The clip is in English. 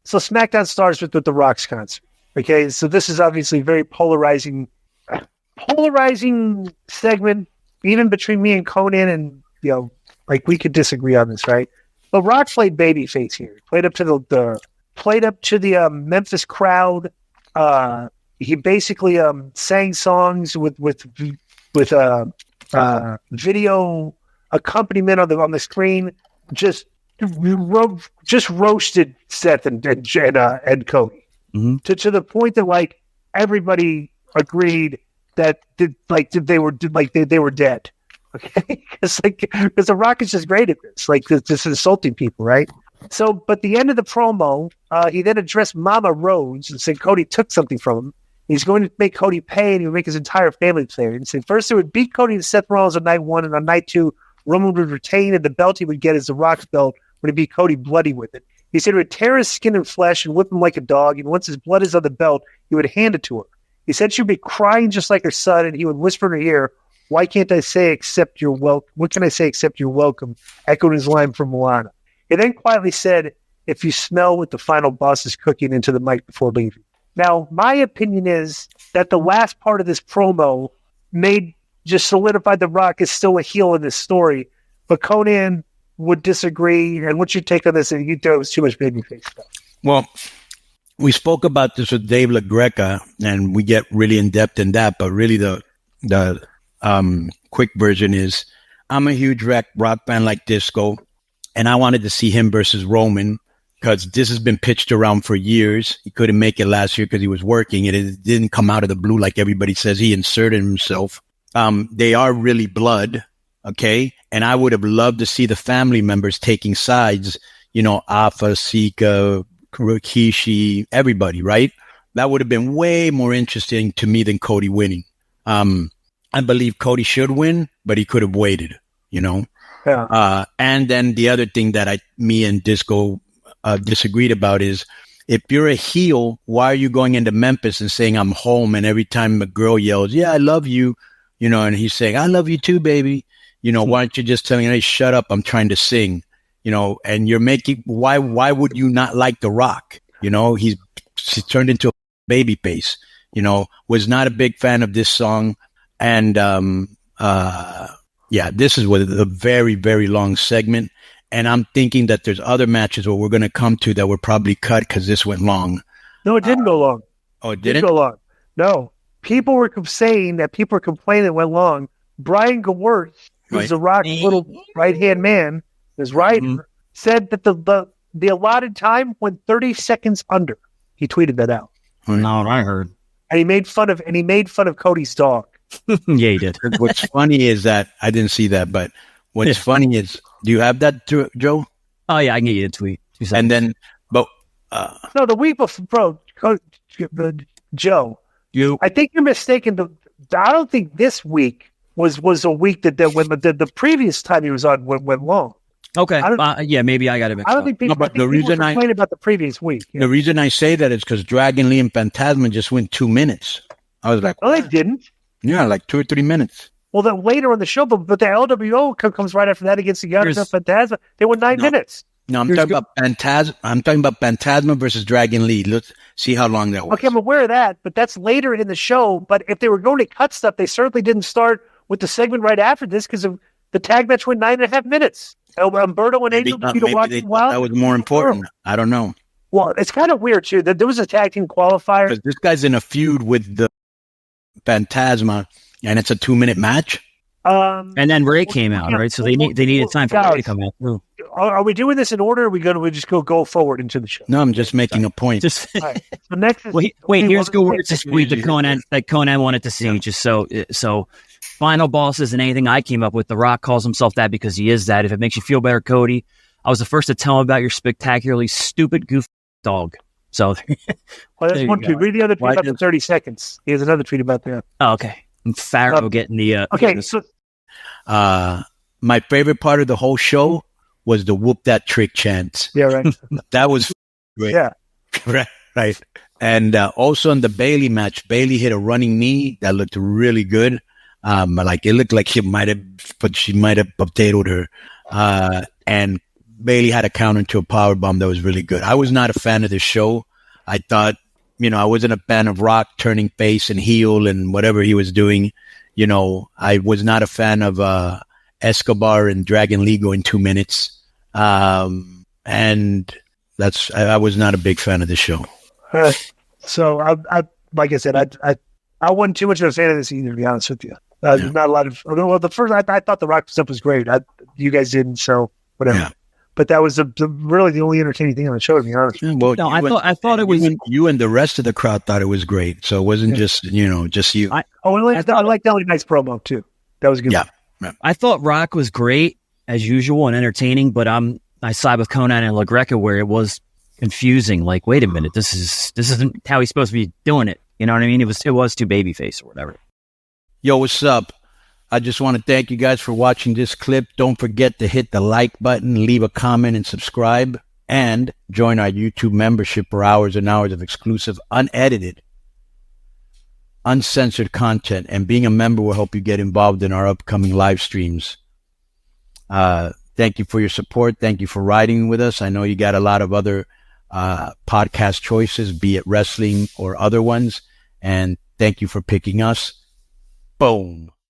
So SmackDown starts with The Rock's concert. Okay, so this is obviously very polarizing segment, even between me and Konnan, and like we could disagree on this, right? But Rock played babyface here. Played up to the Memphis crowd. He basically sang songs with video accompaniment on the screen. Just roasted Seth and Cody to the point that like everybody agreed that they were dead. Okay, because The Rock is just great at this, like just insulting people, right? So, but the end of the promo, he then addressed Mama Rose and said Cody took something from him. He's going to make Cody pay, and he would make his entire family pay. And said first they would beat Cody and Seth Rollins on night 1, and on night 2, Roman would retain, and the belt he would get is The Rock's belt when he beat Cody bloody with it. He said he would tear his skin and flesh and whip him like a dog, and once his blood is on the belt, he would hand it to her. He said she would be crying just like her son, and he would whisper in her ear, "Why can't I say except you're welcome? What can I say except you're welcome?" Echoed his line from Moana. He then quietly said, "If you smell what the final boss is cooking," into the mic before leaving. Now, my opinion is that the last part of this promo just solidified The Rock is still a heel in this story, but Konnan would disagree. And what's your take on this? And you thought it was too much babyface stuff. Well, we spoke about this with Dave LaGreca, and we get really in depth in that. But really, the quick version is, I'm a huge rock fan like Disco, and I wanted to see him versus Roman because this has been pitched around for years. He couldn't make it last year because he was working, and it didn't come out of the blue like everybody says. He inserted himself. They are really blood, okay? And I would have loved to see the family members taking sides, Alpha, Sika, Rikishi, everybody, right? That would have been way more interesting to me than Cody winning. I believe Cody should win, but he could have waited, Yeah. And then the other thing that me and Disco disagreed about is, if you're a heel, why are you going into Memphis and saying I'm home? And every time a girl yells, "Yeah, I love you," and he's saying, "I love you too, baby." Why aren't you just telling her, "Hey, shut up, I'm trying to sing," and you're making, why would you not like The Rock? He's turned into a baby face, was not a big fan of this song. And, this is a very, very long segment. And I'm thinking that there's other matches where we're going to come to that were probably cut because this went long. No, it didn't go long. Oh, it didn't go long. No. People were saying that people were complaining it went long. Brian Gewirtz, who's The Rock's little right-hand man, his writer, said that the allotted time went 30 seconds under. He tweeted that out. Not what I heard. And he made fun of Cody's dog. Yeah, he did. What's funny is that I didn't see that, but what's funny is, do you have that, Joe? Oh yeah, I can get you a tweet. And then, but no, the week before, Joe. I think you're mistaken. I don't think this week was a week that when the previous time he was on went long. Okay, maybe I got it mixed up. I don't think people. No, but the reason I complained about the previous week. Yeah. The reason I say that is because Dragon Lee and Phantasma just went 2 minutes. I was like, no, they didn't. Yeah, like 2 or 3 minutes. Well, then later on the show, but the LWO comes right after that against the Young Phantasma. They were 9 minutes. No, I'm talking about Phantasma. I'm talking about Phantasma versus Dragon Lee. Let's see how long that was. Okay, I'm aware of that, but that's later in the show. But if they were going to cut stuff, they certainly didn't start with the segment right after this because the tag match went 9.5 minutes. Umberto and Angel maybe they thought that was more important. I don't know. Well, it's kind of weird too that there was a tag team qualifier. Because this guy's in a feud with the Phantasma, and it's a 2-minute match. And then Ray came out, right? So they needed time for Ray to come out too. Are we doing this in order? Or are we going to just go forward into the show? No, I'm just making a point. Right. So next is, wait, here's Gewirtz's tweet that Konnan wanted to see. Just so final boss isn't anything I came up with. The Rock calls himself that because he is that. If it makes you feel better, Cody, I was the first to tell him about your spectacularly stupid goof dog. So well, that's one tweet. Read the other tweet about the 30 seconds. He has another tweet about that. Oh, okay. And Pharaoh getting the okay. So my favorite part of the whole show was the whoop that trick chant. Yeah, right. That was great. Yeah. Right. And also in the Bailey match, Bailey hit a running knee that looked really good. Like it looked like she might have potatoed her. And Bailey had a counter to a powerbomb that was really good. I was not a fan of the show. I thought, I wasn't a fan of Rock turning face and heel and whatever he was doing. I was not a fan of Escobar and Dragon Lee going 2 minutes. And I was not a big fan of the show. So I like I said, I wasn't too much of a fan of this either, to be honest with you. Not a lot of. Well, the first I thought the Rock stuff was great. You guys didn't, so whatever. Yeah. But that was really the only entertaining thing on the show, to be honest. Yeah, well, no, I thought it was you and the rest of the crowd thought it was great. So it wasn't just you. I liked LA Knight's promo too. That was good. Yeah. I thought Rock was great as usual and entertaining, but I side with Konnan and LaGreca where it was confusing. Like, wait a minute, this isn't how he's supposed to be doing it. You know what I mean? It was too babyface or whatever. Yo, what's up? I just want to thank you guys for watching this clip. Don't forget to hit the like button, leave a comment, and subscribe. And join our YouTube membership for hours and hours of exclusive, unedited, uncensored content. And being a member will help you get involved in our upcoming live streams. Thank you for your support. Thank you for riding with us. I know you got a lot of other podcast choices, be it wrestling or other ones. And thank you for picking us. Boom.